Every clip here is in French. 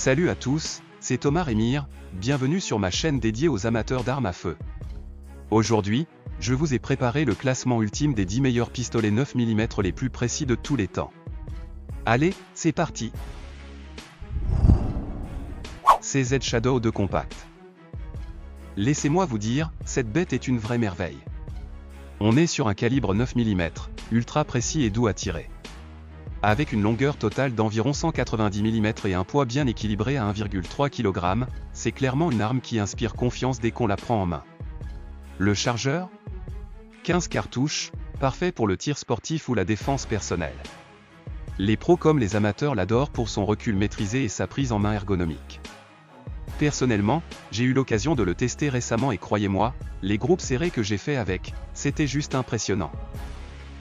Salut à tous, c'est Thomas Remire, bienvenue sur ma chaîne dédiée aux amateurs d'armes à feu. Aujourd'hui, je vous ai préparé le classement ultime des 10 meilleurs pistolets 9 mm les plus précis de tous les temps. Allez, c'est parti! CZ Shadow 2 Compact. Laissez-moi vous dire, cette bête est une vraie merveille. On est sur un calibre 9 mm, ultra précis et doux à tirer. Avec une longueur totale d'environ 190 mm et un poids bien équilibré à 1,3 kg, c'est clairement une arme qui inspire confiance dès qu'on la prend en main. Le chargeur ? 15 cartouches, parfait pour le tir sportif ou la défense personnelle. Les pros comme les amateurs l'adorent pour son recul maîtrisé et sa prise en main ergonomique. Personnellement, j'ai eu l'occasion de le tester récemment et croyez-moi, les groupes serrés que j'ai fait avec, c'était juste impressionnant.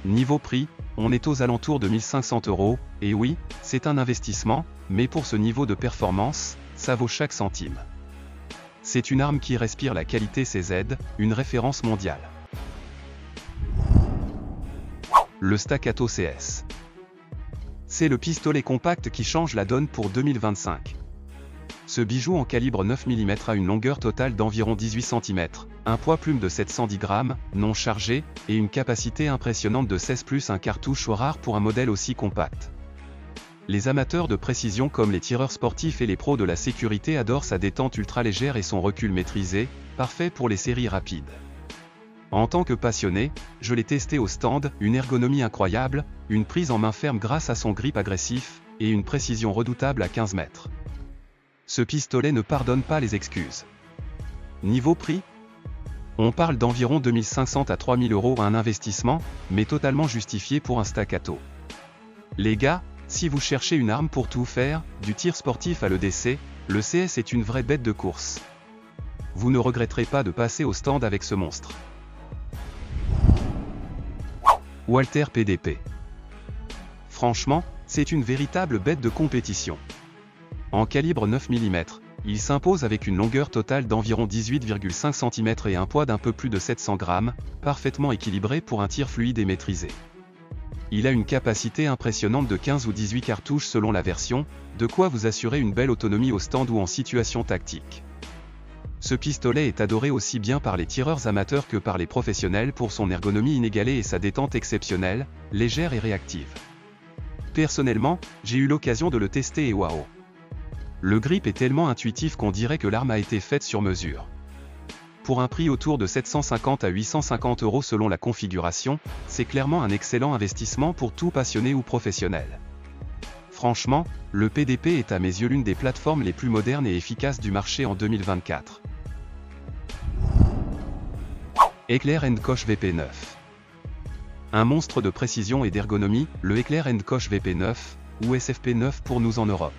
Niveau prix, on est aux alentours de 1500 €, et oui, c'est un investissement, mais pour ce niveau de performance, ça vaut chaque centime. C'est une arme qui respire la qualité CZ, une référence mondiale. Le Staccato CS. C'est le pistolet compact qui change la donne pour 2025. Ce bijou en calibre 9 mm a une longueur totale d'environ 18 cm, un poids plume de 710 grammes, non chargé, et une capacité impressionnante de 16 plus un cartouche rare pour un modèle aussi compact. Les amateurs de précision comme les tireurs sportifs et les pros de la sécurité adorent sa détente ultra légère et son recul maîtrisé, parfait pour les séries rapides. En tant que passionné, je l'ai testé au stand, une ergonomie incroyable, une prise en main ferme grâce à son grip agressif, et une précision redoutable à 15 mètres. Ce pistolet ne pardonne pas les excuses. Niveau prix ? On parle d'environ 2500 à 3000 €, un investissement, mais totalement justifié pour un Staccato. Les gars, si vous cherchez une arme pour tout faire, du tir sportif à l'EDC, le CS est une vraie bête de course. Vous ne regretterez pas de passer au stand avec ce monstre. Walther PDP. Franchement, c'est une véritable bête de compétition. En calibre 9 mm, il s'impose avec une longueur totale d'environ 18,5 cm et un poids d'un peu plus de 700 grammes, parfaitement équilibré pour un tir fluide et maîtrisé. Il a une capacité impressionnante de 15 ou 18 cartouches selon la version, de quoi vous assurer une belle autonomie au stand ou en situation tactique. Ce pistolet est adoré aussi bien par les tireurs amateurs que par les professionnels pour son ergonomie inégalée et sa détente exceptionnelle, légère et réactive. Personnellement, j'ai eu l'occasion de le tester et waouh! Le grip est tellement intuitif qu'on dirait que l'arme a été faite sur mesure. Pour un prix autour de 750 à 850 € selon la configuration, c'est clairement un excellent investissement pour tout passionné ou professionnel. Franchement, le PDP est à mes yeux l'une des plateformes les plus modernes et efficaces du marché en 2024. Heckler & Koch VP9. Un monstre de précision et d'ergonomie, le Heckler & Koch VP9, ou SFP9 pour nous en Europe.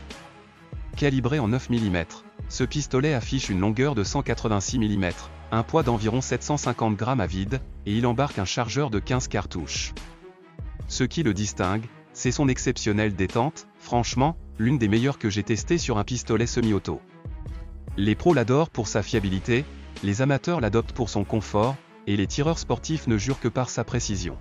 Calibré en 9 mm, ce pistolet affiche une longueur de 186 mm, un poids d'environ 750 grammes à vide, et il embarque un chargeur de 15 cartouches. Ce qui le distingue, c'est son exceptionnelle détente, franchement, l'une des meilleures que j'ai testées sur un pistolet semi-auto. Les pros l'adorent pour sa fiabilité, les amateurs l'adoptent pour son confort, et les tireurs sportifs ne jurent que par sa précision.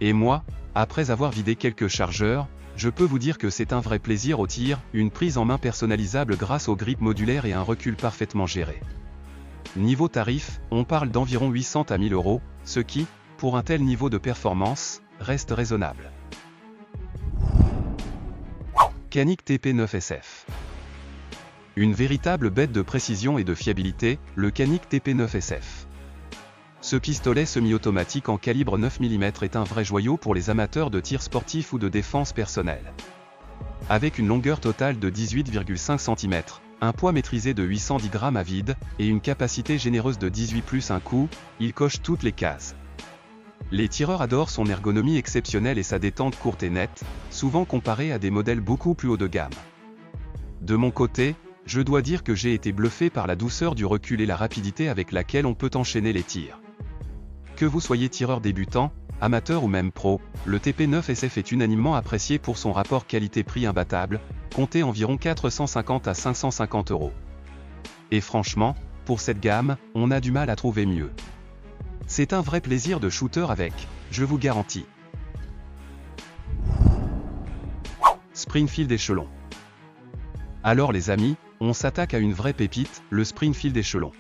Et moi, après avoir vidé quelques chargeurs, je peux vous dire que c'est un vrai plaisir au tir, une prise en main personnalisable grâce au grip modulaire et un recul parfaitement géré. Niveau tarif, on parle d'environ 800 à 1000 €, ce qui, pour un tel niveau de performance, reste raisonnable. Canik TP9SF. Une véritable bête de précision et de fiabilité, le Canik TP9SF. Ce pistolet semi-automatique en calibre 9 mm est un vrai joyau pour les amateurs de tir sportif ou de défense personnelle. Avec une longueur totale de 18,5 cm, un poids maîtrisé de 810 grammes à vide, et une capacité généreuse de 18 plus un coup, il coche toutes les cases. Les tireurs adorent son ergonomie exceptionnelle et sa détente courte et nette, souvent comparée à des modèles beaucoup plus haut de gamme. De mon côté, je dois dire que j'ai été bluffé par la douceur du recul et la rapidité avec laquelle on peut enchaîner les tirs. Que vous soyez tireur débutant, amateur ou même pro, le TP9SF est unanimement apprécié pour son rapport qualité-prix imbattable, compté environ 450 à 550 €. Et franchement, pour cette gamme, on a du mal à trouver mieux. C'est un vrai plaisir de shooter avec, je vous garantis. Springfield Echelon. Alors les amis, on s'attaque à une vraie pépite, le Springfield Échelon.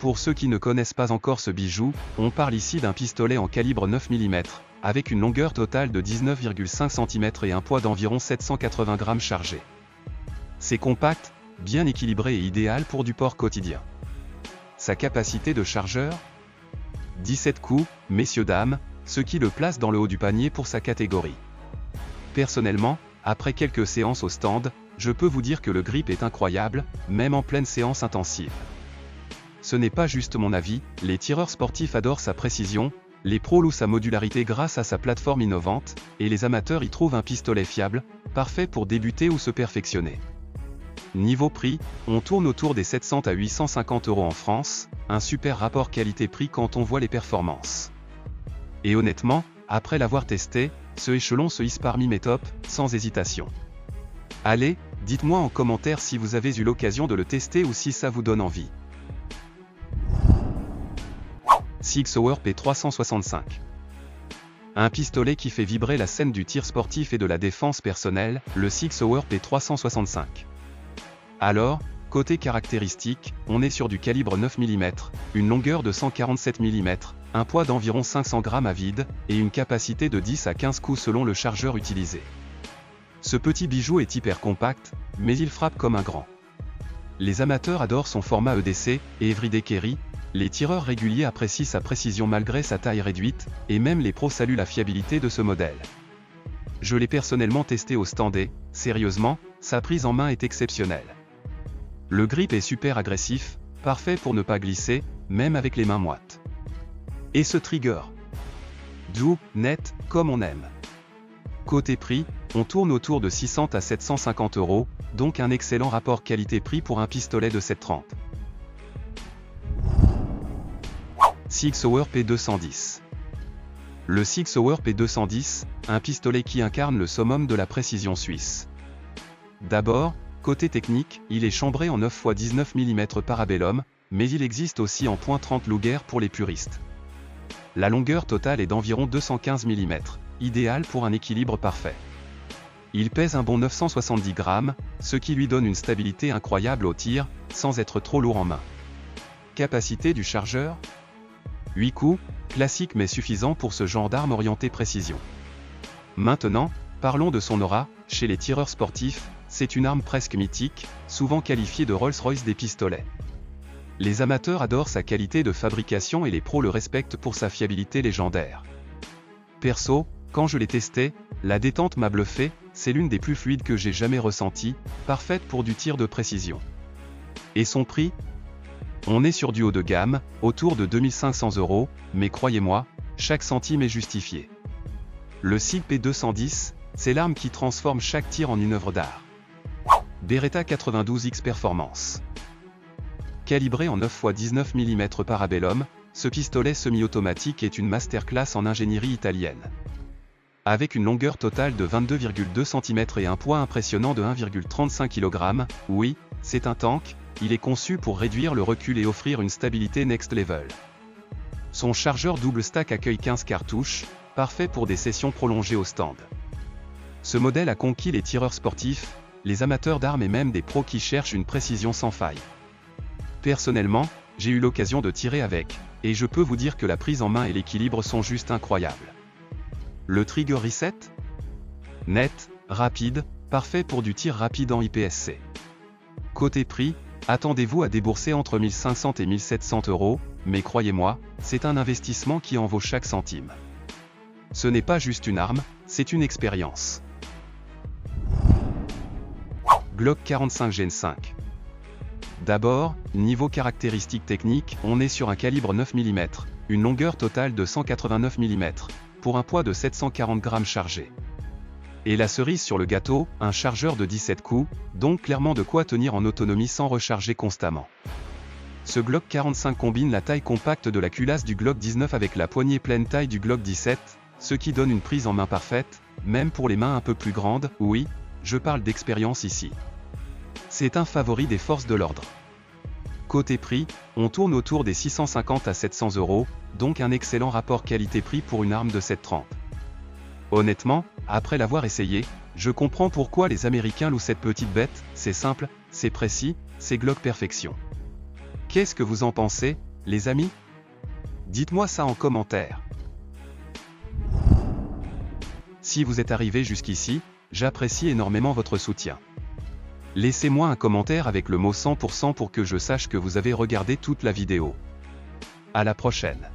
Pour ceux qui ne connaissent pas encore ce bijou, on parle ici d'un pistolet en calibre 9 mm, avec une longueur totale de 19,5 cm et un poids d'environ 780 grammes chargés. C'est compact, bien équilibré et idéal pour du port quotidien. Sa capacité de chargeur ? 17 coups, messieurs dames, ce qui le place dans le haut du panier pour sa catégorie. Personnellement, après quelques séances au stand, je peux vous dire que le grip est incroyable, même en pleine séance intensive. Ce n'est pas juste mon avis, les tireurs sportifs adorent sa précision, les pros louent sa modularité grâce à sa plateforme innovante, et les amateurs y trouvent un pistolet fiable, parfait pour débuter ou se perfectionner. Niveau prix, on tourne autour des 700 à 850 € en France, un super rapport qualité-prix quand on voit les performances. Et honnêtement, après l'avoir testé, ce échelon se hisse parmi mes tops, sans hésitation. Allez, dites-moi en commentaire si vous avez eu l'occasion de le tester ou si ça vous donne envie. SIG Sauer P365. Un pistolet qui fait vibrer la scène du tir sportif et de la défense personnelle, le SIG Sauer P365. Alors, côté caractéristiques, on est sur du calibre 9 mm, une longueur de 147 mm, un poids d'environ 500 grammes à vide, et une capacité de 10 à 15 coups selon le chargeur utilisé. Ce petit bijou est hyper compact, mais il frappe comme un grand. Les amateurs adorent son format EDC, et Everyday Carry, les tireurs réguliers apprécient sa précision malgré sa taille réduite, et même les pros saluent la fiabilité de ce modèle. Je l'ai personnellement testé au stand et, sérieusement, sa prise en main est exceptionnelle. Le grip est super agressif, parfait pour ne pas glisser, même avec les mains moites. Et ce trigger ? Doux, net, comme on aime. Côté prix, on tourne autour de 600 à 750 €, donc un excellent rapport qualité-prix pour un pistolet de cette trempe. SIG Sauer P210. Le SIG Sauer P210, un pistolet qui incarne le summum de la précision suisse. D'abord, côté technique, il est chambré en 9 x 19 mm Parabellum, mais il existe aussi en .30 Luger pour les puristes. La longueur totale est d'environ 215 mm, idéal pour un équilibre parfait. Il pèse un bon 970 grammes, ce qui lui donne une stabilité incroyable au tir, sans être trop lourd en main. Capacité du chargeur ? 8 coups, classique mais suffisant pour ce genre d'arme orientée précision. Maintenant, parlons de son aura. Chez les tireurs sportifs, c'est une arme presque mythique, souvent qualifiée de Rolls-Royce des pistolets. Les amateurs adorent sa qualité de fabrication et les pros le respectent pour sa fiabilité légendaire. Perso, quand je l'ai testé, la détente m'a bluffé, c'est l'une des plus fluides que j'ai jamais ressenties, parfaite pour du tir de précision. Et son prix ? On est sur du haut de gamme, autour de 2500 €, mais croyez-moi, chaque centime est justifié. Le SIG P210, c'est l'arme qui transforme chaque tir en une œuvre d'art. Beretta 92X Performance. Calibré en 9 x 19 mm Parabellum, ce pistolet semi-automatique est une masterclass en ingénierie italienne. Avec une longueur totale de 22,2 cm et un poids impressionnant de 1,35 kg, oui, c'est un tank, il est conçu pour réduire le recul et offrir une stabilité next level. Son chargeur double stack accueille 15 cartouches, parfait pour des sessions prolongées au stand. Ce modèle a conquis les tireurs sportifs, les amateurs d'armes et même des pros qui cherchent une précision sans faille. Personnellement, j'ai eu l'occasion de tirer avec, et je peux vous dire que la prise en main et l'équilibre sont juste incroyables. Le trigger reset ? Net, rapide, parfait pour du tir rapide en IPSC. Côté prix, attendez-vous à débourser entre 1500 et 1700 €, mais croyez-moi, c'est un investissement qui en vaut chaque centime. Ce n'est pas juste une arme, c'est une expérience. Glock 45 Gen 5. D'abord, niveau caractéristiques techniques, on est sur un calibre 9 mm, une longueur totale de 189 mm, pour un poids de 740 grammes chargé. Et la cerise sur le gâteau, un chargeur de 17 coups, donc clairement de quoi tenir en autonomie sans recharger constamment. Ce Glock 45 combine la taille compacte de la culasse du Glock 19 avec la poignée pleine taille du Glock 17, ce qui donne une prise en main parfaite, même pour les mains un peu plus grandes, oui, je parle d'expérience ici. C'est un favori des forces de l'ordre. Côté prix, on tourne autour des 650 à 700 €, donc un excellent rapport qualité-prix pour une arme de cette trempe. Honnêtement, après l'avoir essayé, je comprends pourquoi les Américains louent cette petite bête, C'est simple, c'est précis, c'est Glock perfection. Qu'est-ce que vous en pensez, les amis? Dites-moi ça en commentaire. Si vous êtes arrivé jusqu'ici, j'apprécie énormément votre soutien. Laissez-moi un commentaire avec le mot 100% pour que je sache que vous avez regardé toute la vidéo. À la prochaine.